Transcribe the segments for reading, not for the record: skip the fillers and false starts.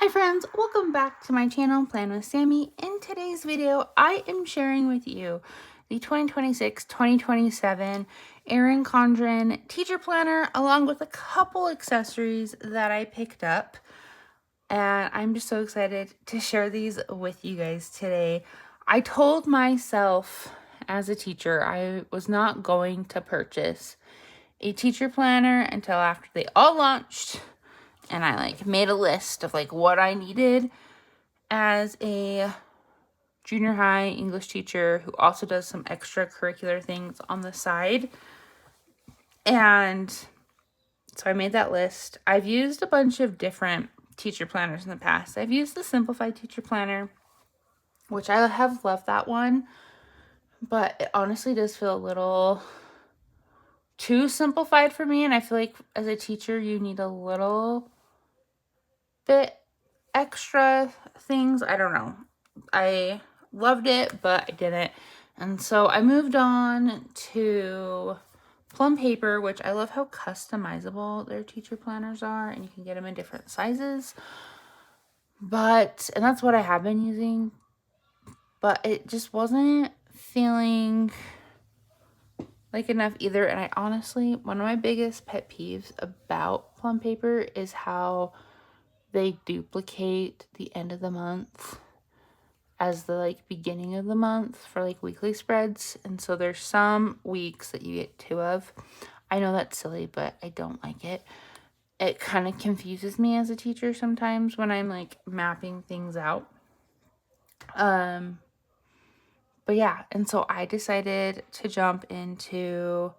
Hi friends, welcome back to my channel, Plan with Sammy. In today's video, I am sharing with you the 2026-2027 Erin Condren Teacher Planner, along with a couple accessories that I picked up. And I'm just so excited to share these with you guys today. I told myself as a teacher I was not going to purchase a teacher planner until after they all launched. And I made a list of what I needed as a junior high English teacher who also does some extracurricular things on the side. And so I made that list. I've used a bunch of different teacher planners in the past. I've used the Simplified Teacher Planner, which I have loved that one, but it honestly does feel a little too simplified for me. And I feel like as a teacher, you need a little bit extra things. I don't know. I loved it, but I didn't. And so I moved on to Plum Paper, which I love how customizable their teacher planners are, and you can get them in different sizes. And that's what I have been using, but it just wasn't feeling like enough either. And I honestly, one of my biggest pet peeves about Plum Paper is how they duplicate the end of the month as the beginning of the month for weekly spreads. And so there's some weeks that you get two of. I know that's silly, but I don't like it. It kind of confuses me as a teacher sometimes when I'm mapping things out. But yeah, and so I decided to jump into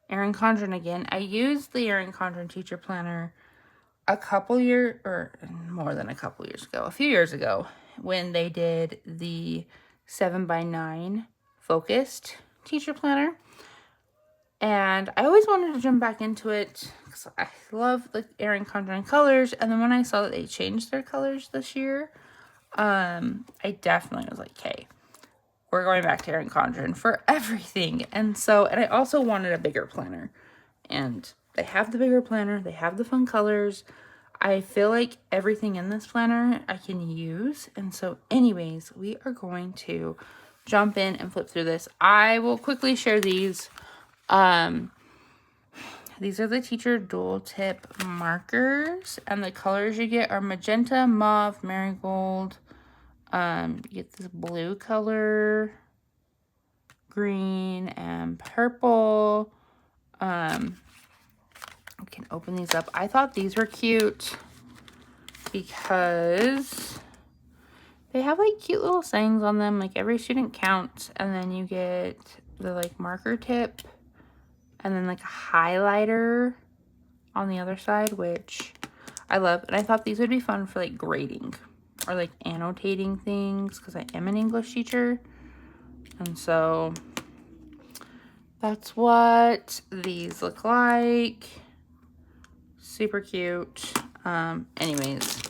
Erin Condren again. I used the Erin Condren Teacher Planner a few years ago, when they did the 7x9 focused teacher planner. And I always wanted to jump back into it because I love the Erin Condren colors. And then when I saw that they changed their colors this year, I definitely was like, okay, we're going back to Erin Condren for everything. And I also wanted a bigger planner. And they have the bigger planner. They have the fun colors. I feel like everything in this planner I can use. And so anyways, we are going to jump in and flip through this. I will quickly share these. These are the teacher dual tip markers, and the colors you get are magenta, mauve, marigold. You get this blue color, green, and purple. We can open these up. I thought these were cute because they have cute little sayings on them, every student counts, and then you get the marker tip and then a highlighter on the other side, which I love. And I thought these would be fun for grading or annotating things because I am an English teacher. And so that's what these look like. Super cute. Anyways,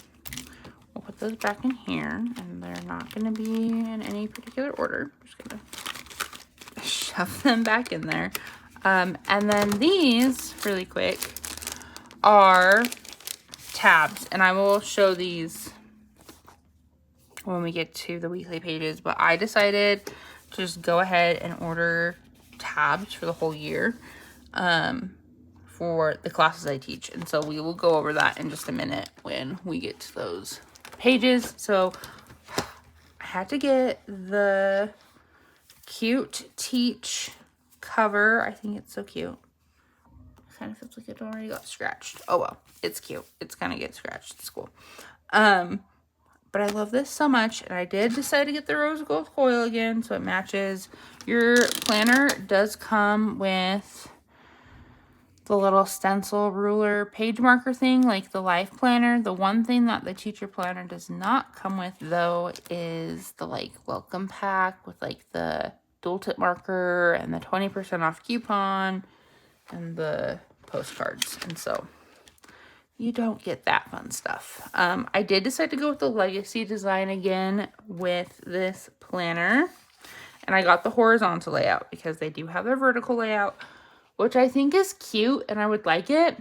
we'll put those back in here, and they're not going to be in any particular order. I'm just going to shove them back in there. And then these, really quick, are tabs. And I will show these when we get to the weekly pages. But I decided to just go ahead and order tabs for the whole year. For the classes I teach. And so we will go over that in just a minute when we get to those pages. So I had to get the Cute Teach cover. I think it's so cute. It kind of feels like it already got scratched. Oh well, it's cute. It's gonna get scratched at school. But I love this so much, and I did decide to get the rose gold foil again so it matches. Your planner does come with the little stencil ruler page marker thing, like the life planner. The one thing that the teacher planner does not come with, though, is the welcome pack with the dual tip marker and the 20% off coupon and the postcards. And so you don't get that fun stuff. I did decide to go with the legacy design again with this planner, and I got the horizontal layout because they do have their vertical layout, which I think is cute and I would like it.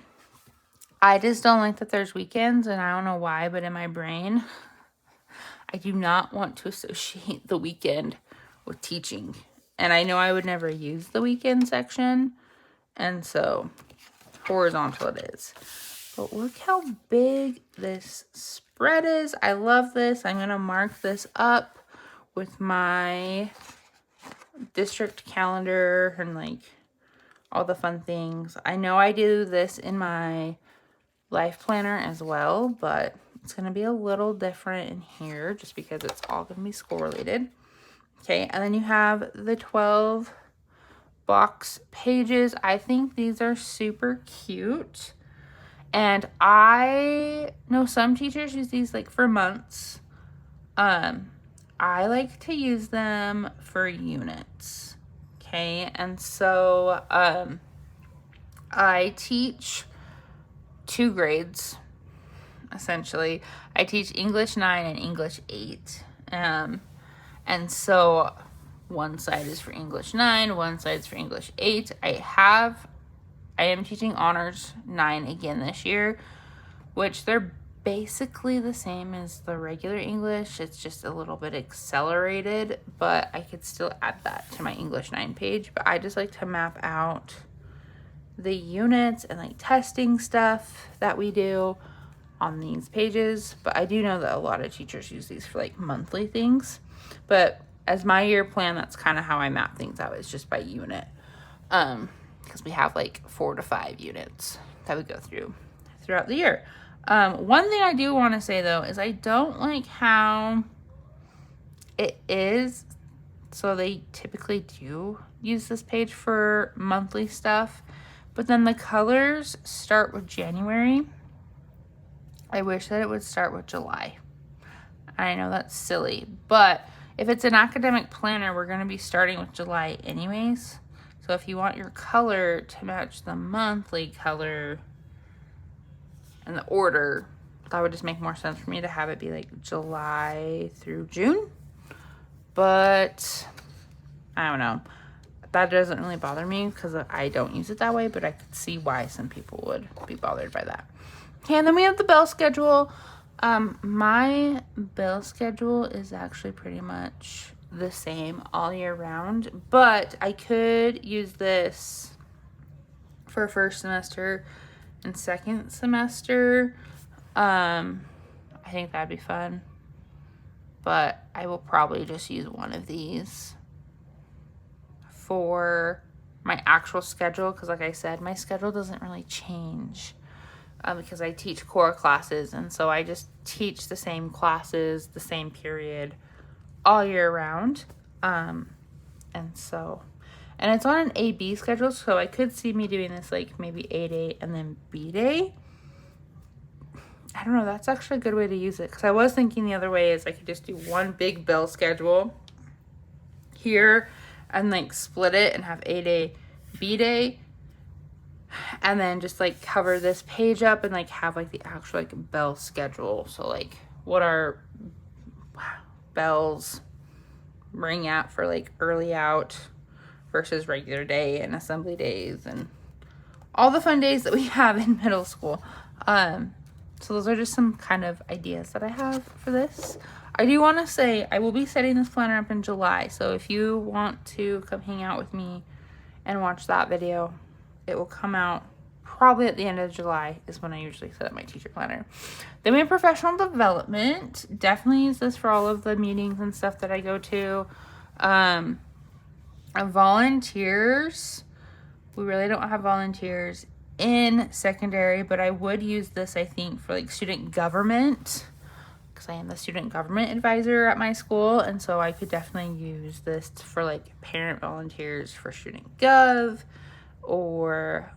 I just don't like that there's weekends, and I don't know why, but in my brain, I do not want to associate the weekend with teaching. And I know I would never use the weekend section, and so horizontal it is. But look how big this spread is. I love this. I'm going to mark this up with my district calendar and like all the fun things. I know I do this in my life planner as well, but it's going to be a little different in here just because it's all going to be school related. Okay, and then you have the 12 box pages. I think these are super cute. And I know some teachers use these like for months. I like to use them for units. Okay, and so I teach 2 grades, essentially. I teach English 9 and English 8. And so one side is for English 9, one side is for English 8. I am teaching Honors 9 again this year, which they're basically the same as the regular English. It's just a little bit accelerated, but I could still add that to my English 9 page. But I just like to map out the units and like testing stuff that we do on these pages. But I do know that a lot of teachers use these for like monthly things. But as my year plan, that's kind of how I map things out, is just by unit. Because we have like 4 to 5 units that we go through throughout the year. One thing I do want to say though is I don't like how it is. So they typically do use this page for monthly stuff, but then the colors start with January. I wish that it would start with July. I know that's silly, but if it's an academic planner, we're going to be starting with July anyways. So if you want your color to match the monthly color and the order, that would just make more sense for me to have it be like July through June. But I don't know. That doesn't really bother me because I don't use it that way, but I could see why some people would be bothered by that. Okay, and then we have the bell schedule. My bell schedule is actually pretty much the same all year round, but I could use this for first semester and second semester. I think that'd be fun, but I will probably just use one of these for my actual schedule, because like I said, my schedule doesn't really change because I teach core classes, and so I just teach the same classes, the same period all year round. And it's on an A-B schedule, so I could see me doing this like maybe A-Day and then B-Day. I don't know, that's actually a good way to use it, because I was thinking the other way is I could just do one big bell schedule here and like split it and have A-Day, B-Day, and then just like cover this page up and like have like the actual like bell schedule. So like what our bells ring at for like early out versus regular day and assembly days and all the fun days that we have in middle school. So those are just some kind of ideas that I have for this. I do want to say I will be setting this planner up in July. So if you want to come hang out with me and watch that video, it will come out probably at the end of July is when I usually set up my teacher planner. Then we have professional development. Definitely use this for all of the meetings and stuff that I go to. Volunteers. We really don't have volunteers in secondary, but I would use this, I think, for like student government, because I am the student government advisor at my school, and so I could definitely use this for like parent volunteers for student gov, or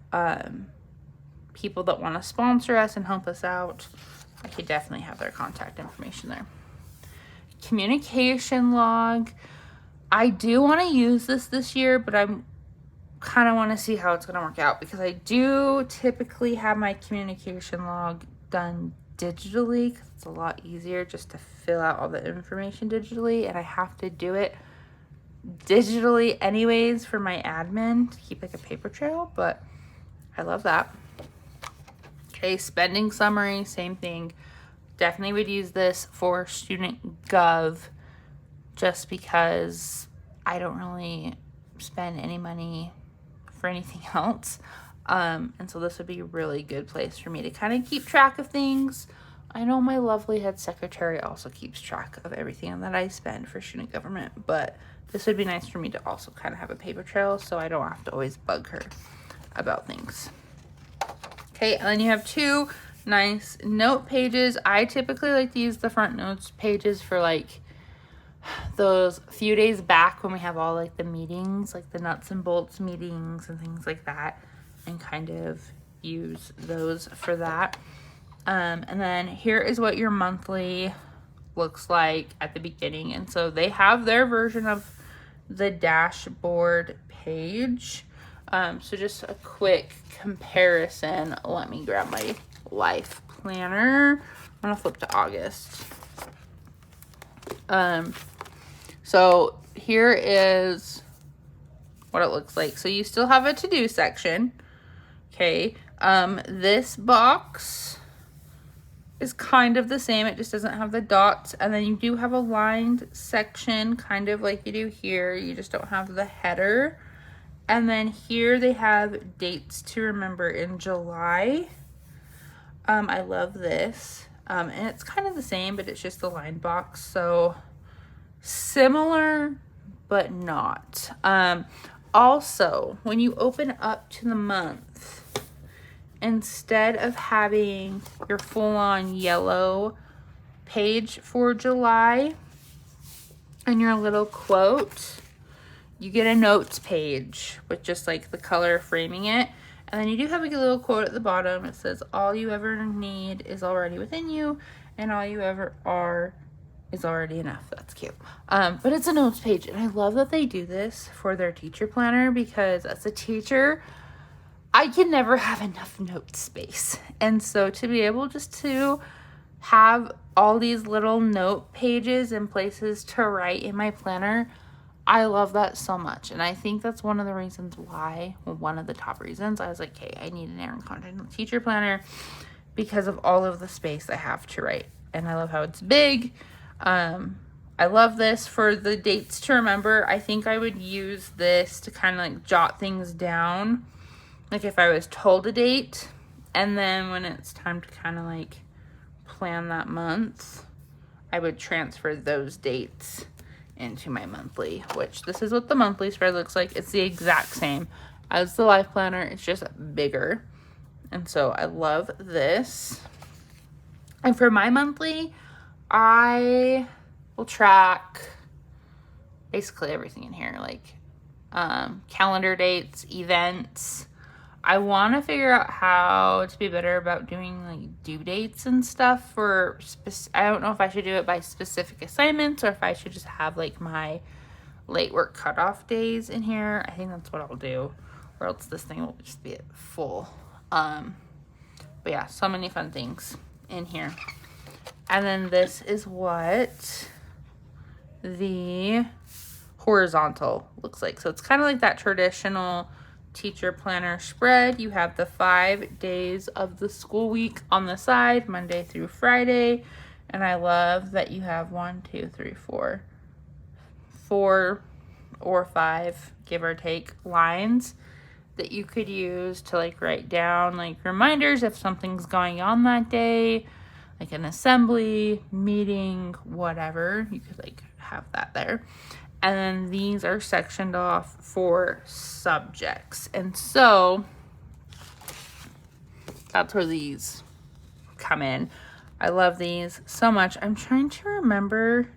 people that want to sponsor us and help us out. I could definitely have their contact information there. Communication log. I do want to use this year, but I'm kind of want to see how it's going to work out, because I do typically have my communication log done digitally because it's a lot easier just to fill out all the information digitally, and I have to do it digitally anyways for my admin to keep like a paper trail, but I love that. Okay, spending summary, same thing. Definitely would use this for student gov just because I don't really spend any money for anything else. And so this would be a really good place for me to kind of keep track of things. I know my lovely head secretary also keeps track of everything that I spend for student government, but this would be nice for me to also kind of have a paper trail so I don't have to always bug her about things. Okay, and then you have two nice note pages. I typically like to use the front notes pages for like those few days back when we have all like the meetings, like the nuts and bolts meetings and things like that, and kind of use those for that. And then here is what your monthly looks like at the beginning. And so they have their version of the dashboard page. So just a quick comparison. Let me grab my life planner. I'm gonna flip to August. So here is what it looks like. So you still have a to-do section. Okay. This box is kind of the same. It just doesn't have the dots. And then you do have a lined section, kind of like you do here. You just don't have the header. And then here they have dates to remember in July. I love this. And it's kind of the same, but it's just the lined box. So similar, but not. Also, when you open up to the month, instead of having your full-on yellow page for July and your little quote, you get a notes page with just like the color framing it. And then you do have a little quote at the bottom. It says, all you ever need is already within you, and all you ever are is already enough. That's cute. But it's a notes page, and I love that they do this for their teacher planner, because as a teacher, I can never have enough note space. And so to be able just to have all these little note pages and places to write in my planner, I love that so much. And I think that's one of the reasons why, well, one of the top reasons I was like, hey, I need an Erin Condren Teacher Planner, because of all of the space I have to write. And I love how it's big. I love this for the dates to remember. I think I would use this to kind of like jot things down. Like if I was told a date, and then when it's time to kind of like plan that month, I would transfer those dates into my monthly, which this is what the monthly spread looks like. It's the exact same as the life planner. It's just bigger. And so I love this. And for my monthly, I will track basically everything in here, like calendar dates, events. I want to figure out how to be better about doing like due dates and stuff for I don't know if I should do it by specific assignments or if I should just have like my late work cutoff days in here. I think that's what I'll do, or else this thing will just be full. But yeah, so many fun things in here. And then this is what the horizontal looks like. So it's kind of like that traditional teacher planner spread. You have the 5 days of the school week on the side, Monday through Friday. And I love that you have 4 or 5, give or take, lines that you could use to like write down like reminders if something's going on that day, like an assembly, meeting, whatever. You could like have that there. And then these are sectioned off for subjects. And so that's where these come in. I love these so much. I'm trying to remember.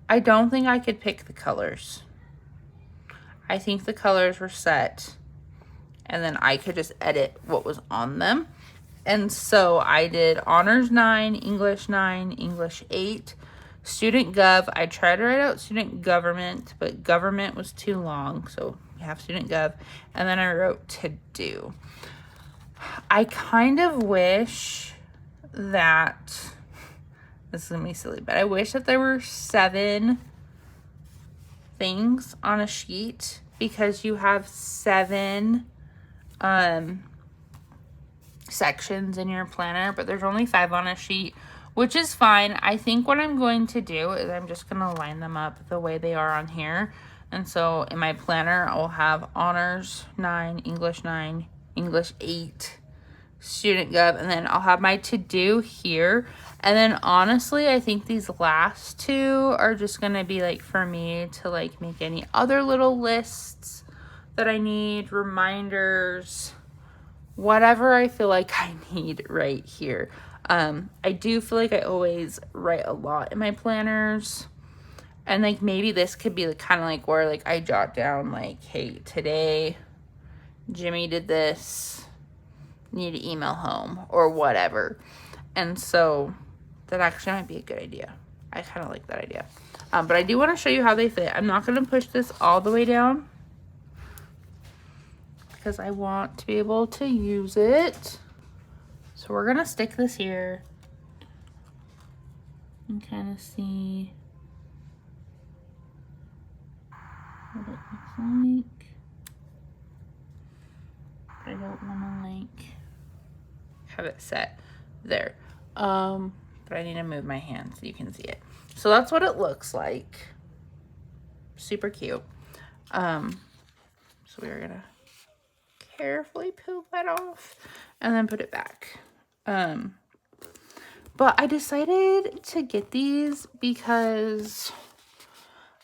I don't think I could pick the colors. I think the colors were set, and then I could just edit what was on them. And so I did Honors 9, English 9, English 8, Student Gov. I tried to write out Student Government, but Government was too long, so we have Student Gov. And then I wrote To Do. I kind of wish that, this is going to be silly, but I wish that there were 7 things on a sheet, because you have 7 sections in your planner, but there's only 5 on a sheet, which is fine. I think what I'm going to do is I'm just going to line them up the way they are on here. And so in my planner, I'll have honors 9, English 8, student gov, and then I'll have my to-do here. And then honestly, I think these last 2 are just going to be like for me to like make any other little lists that I need, reminders, whatever I feel like I need right here. I do feel like I always write a lot in my planners, and like maybe this could be kind of like where like I jot down like, hey, today Jimmy did this, need to email home or whatever. And so that actually might be a good idea. I kind of like that idea. But I do want to show you how they fit. I'm not going to push this all the way down because I want to be able to use it. So we're going to stick this here and kind of see what it looks like. I don't want to like have it set there. But I need to move my hand so you can see it. So that's what it looks like. Super cute. So we're going to carefully peel that off and then put it back. But I decided to get these because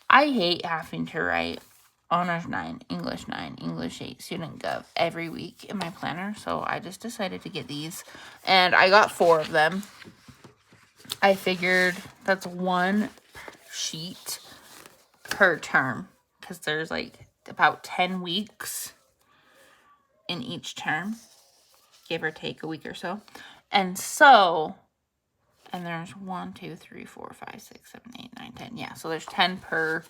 I hate having to write honors 9, English 9, English 8, student gov every week in my planner. So I just decided to get these, and I got 4 of them. I figured that's 1 sheet per term because there's like about 10 weeks in each term, give or take a week or so. And there's 1, 2, 3, 4, 5, 6, 7, 8, 9, 10. Yeah, so there's 10 per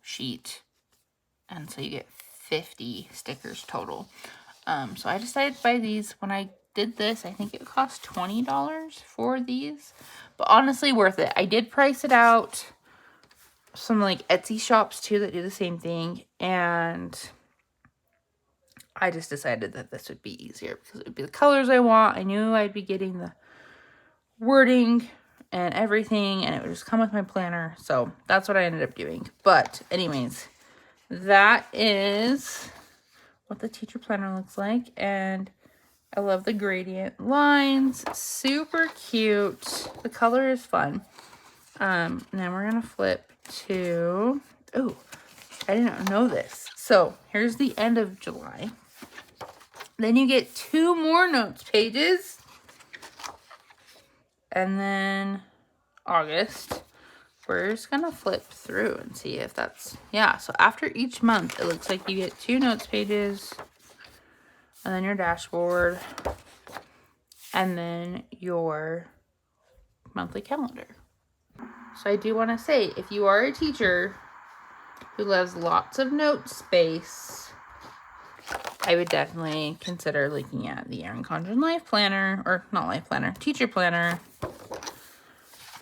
sheet. And so you get 50 stickers total. So I decided to buy these. When I did this, I think it cost $20 for these. But honestly, worth it. I did price it out. Some like Etsy shops too that do the same thing. And I just decided that this would be easier because it would be the colors I want. I knew I'd be getting the wording and everything, and it would just come with my planner. So that's what I ended up doing. But anyways, that is what the teacher planner looks like. And I love the gradient lines. Super cute. The color is fun. And then we're going to flip to, oh, I didn't know this. So here's the end of July. Then you get 2 more notes pages. And then August, we're just going to flip through and see if that's, yeah. So after each month, it looks like you get 2 notes pages, and then your dashboard, and then your monthly calendar. So I do want to say, if you are a teacher who loves lots of note space, I would definitely consider looking at the Erin Condren Life Planner, or not Life Planner, Teacher Planner,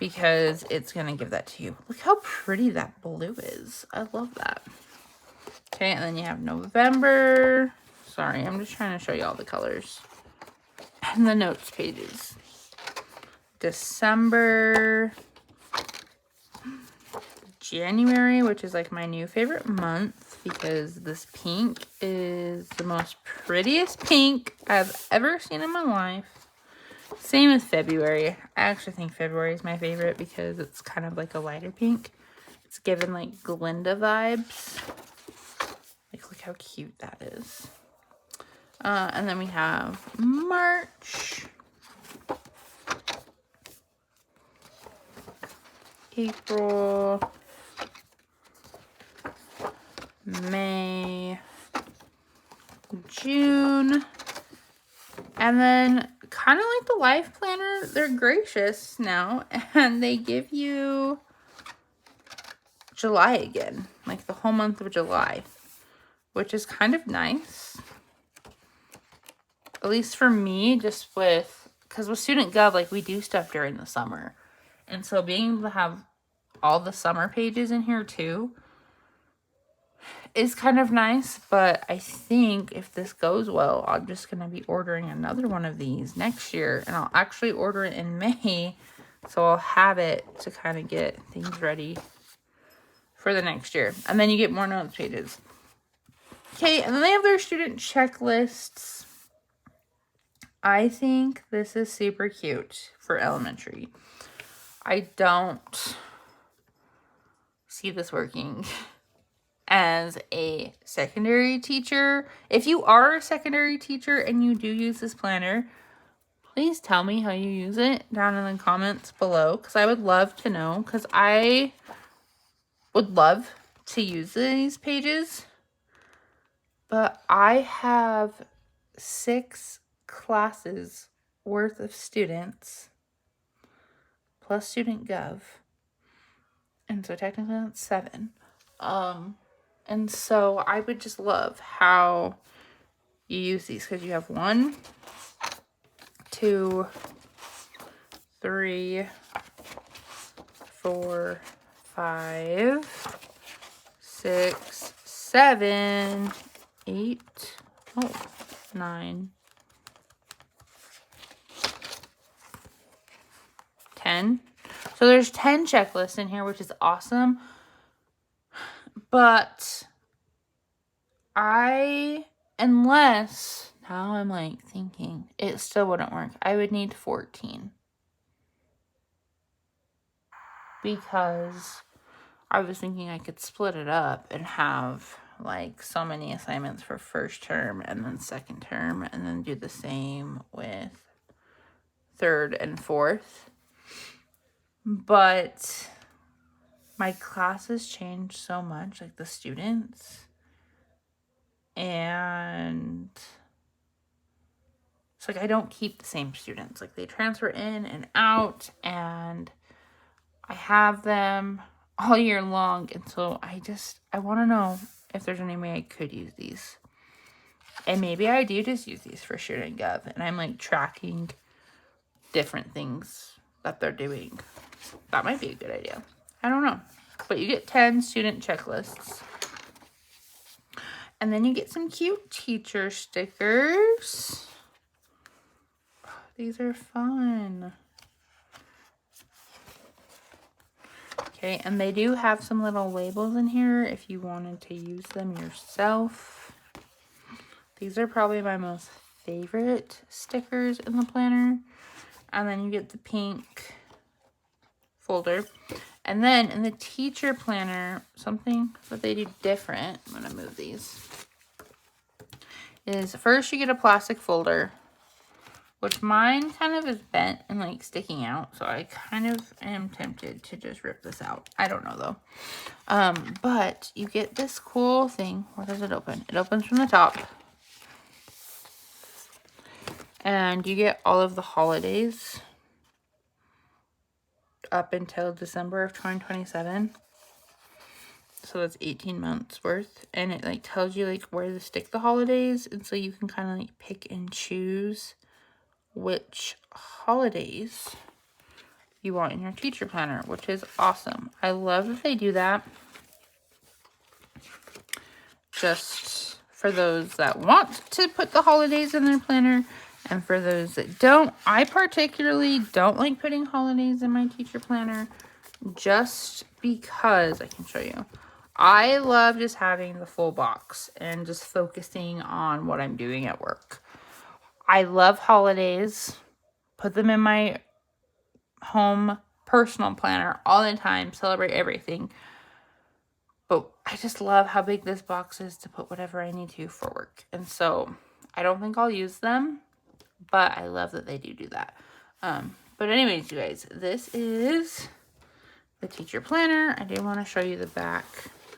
because it's going to give that to you. Look how pretty that blue is. I love that. Okay, and then you have November. Sorry, I'm just trying to show you all the colors. And the notes pages. December. January, which is like my new favorite month because this pink is the most prettiest pink I've ever seen in my life. Same as February. I actually think February is my favorite because it's kind of like a lighter pink. It's given like Glinda vibes. Like, look how cute that is. And then we have March, April, May, June, and then kind of like the Life Planner, they're gracious now, and they give you July again, like the whole month of July, which is kind of nice. At least for me, just because with Student Gov, like we do stuff during the summer. And so being able to have all the summer pages in here too is kind of nice, but I think if this goes well, I'm just going to be ordering another one of these next year, and I'll actually order it in May, so I'll have it to kind of get things ready for the next year. And then you get more notes pages. Okay, and then they have their student checklists. I think this is super cute for elementary. I don't see this working as a secondary teacher. If you are a secondary teacher and you do use this planner, please tell me how you use it down in the comments below, because I would love to know, because I would love to use these pages, but I have 6 classes worth of students plus student gov, and so technically that's 7. And so I would just love how you use these, because you have 1, 2, 3, 4, 5, 6, 7, 8, 9, 10. So there's 10 checklists in here, which is awesome. But unless, now I'm like thinking, it still wouldn't work. I would need 14. Because I was thinking I could split it up and have like so many assignments for first term and then second term, and then do the same with third and fourth. But my classes change so much, like the students, and it's like I don't keep the same students. Like they transfer in and out, and I have them all year long, and so I want to know if there's any way I could use these. And maybe I do just use these for student gov, and I'm like tracking different things that they're doing. That might be a good idea. I don't know. But you get 10 student checklists. And then you get some cute teacher stickers. These are fun. Okay, and they do have some little labels in here if you wanted to use them yourself. These are probably my most favorite stickers in the planner. And then you get the pink folder. And then in the teacher planner, something that they do different, I'm going to move these, is first you get a plastic folder, which mine kind of is bent and like sticking out. So I kind of am tempted to just rip this out. I don't know though. But you get this cool thing. Where does it open? It opens from the top. And you get all of the holidays up until December of 2027. So that's 18 months worth. And it like tells you like where to stick the holidays. And so you can kind of like pick and choose which holidays you want in your teacher planner, which is awesome. I love that they do that. Just for those that want to put the holidays in their planner, and for those that don't. I particularly don't like putting holidays in my teacher planner, just because I can show you. I love just having the full box and just focusing on what I'm doing at work. I love holidays. Put them in my home personal planner all the time. Celebrate everything. But I just love how big this box is to put whatever I need to for work. And so I don't think I'll use them, but I love that they do that. But anyways, you guys, this is the teacher planner. I do want to show you the back.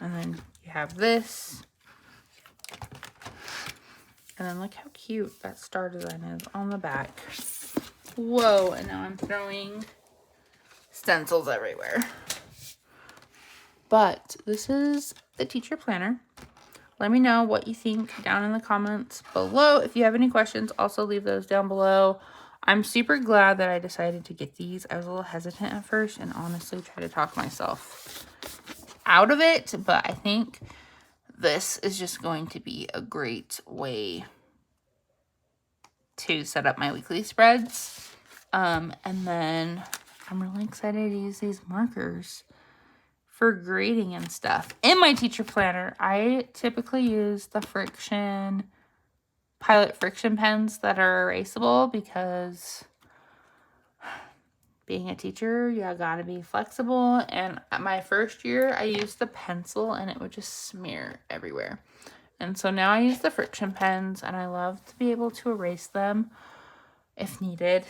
And then you have this. And then look how cute that star design is on the back. Whoa, and now I'm throwing stencils everywhere. But this is the teacher planner. Let me know what you think down in the comments below. If you have any questions, also leave those down below. I'm super glad that I decided to get these. I was a little hesitant at first and honestly tried to talk myself out of it. But I think this is just going to be a great way to set up my weekly spreads. And then I'm really excited to use these markers for grading and stuff. In my teacher planner, I typically use the Pilot friction pens that are erasable because being a teacher, you gotta be flexible. And at my first year, I used the pencil and it would just smear everywhere. And so now I use the friction pens, and I love to be able to erase them if needed.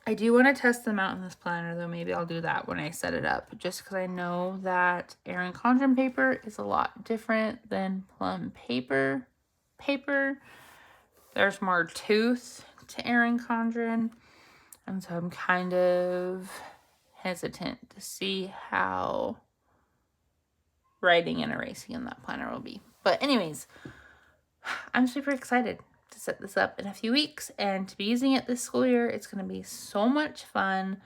I do want to test them out in this planner, though. Maybe I'll do that when I set it up, just because I know that Erin Condren paper is a lot different than plum paper. There's more tooth to Erin Condren, and so I'm kind of hesitant to see how writing and erasing in that planner will be. But anyways, I'm super excited to set this up in a few weeks and to be using it this school year. It's going to be so much fun.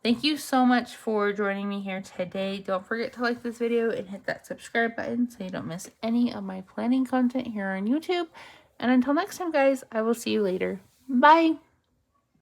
Thank you so much for joining me here today. Don't forget to like this video and hit that subscribe button so you don't miss any of my planning content here on YouTube. And until next time, guys, I will see you later. Bye!